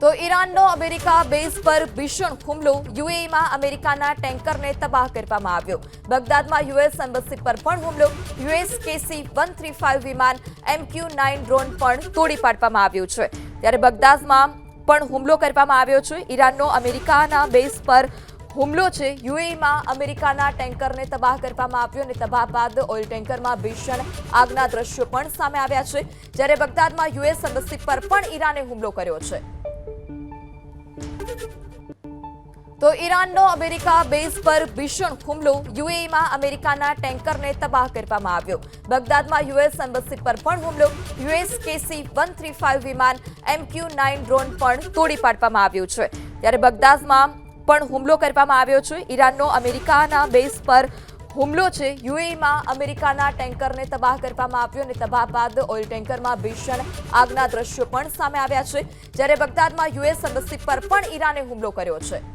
તો ઈરાનનો America base પર ભીષણ હુમલો, યુએઈમાં અમેરિકાના ટેન્કરને તબાહ કરવામાં આવ્યો. બગદાદમાં યુએસ એમ્બસી પર પણ હુમલો, યુએસ KC-135 વિમાન MQ-9 ડ્રોન પણ તોડી પાડવામાં આવ્યું છે. ત્યારે બગદાદમાં પણ હુમલો કરવામાં આવ્યો છે. ઈરાનનો અમેરિકાના બેઝ પર હુમલો છે. યુએઈમાં અમેરિકાના ટેન્કરને તબાહ કરવામાં આવ્યો અને તબાહ બાદ ઓઇલ ટેન્કરમાં ભીષણ આગના દ્રશ્યો પણ સામે આવ્યા છે. જ્યારે બગદાદમાં યુએસ એમ્બસી પર પણ ઈરાને હુમલો કર્યો છે. તો ઈરાનનો અમેરિકા બેઝ પર ભીષણ હુમલો, યુએઈમાં અમેરિકાના ટેન્કરને તબાહ કરવામાં આવ્યો. બગદાદમાં યુએસ એમ્બસી પર પણ હુમલો, યુએસ KC-135 વિમાન MQ-9 ડ્રોન પણ તોડી પાડવામાં આવ્યું છે. ત્યારે બગદાદમાં પણ હુમલો કરવામાં આવ્યો છે. ઈરાનનો અમેરિકાના બેઝ પર હુમલો છે. યુએઈમાં અમેરિકાના ટેન્કરને તબાહ કરવામાં આવ્યો અને તબાહ બાદ ઓઇલ ટેન્કરમાં ભીષણ આગના દ્રશ્યો પણ સામે આવ્યા છે. જ્યારે બગદાદમાં યુએસ એમ્બસી પર પણ ઈરાને હુમલો કર્યો છે.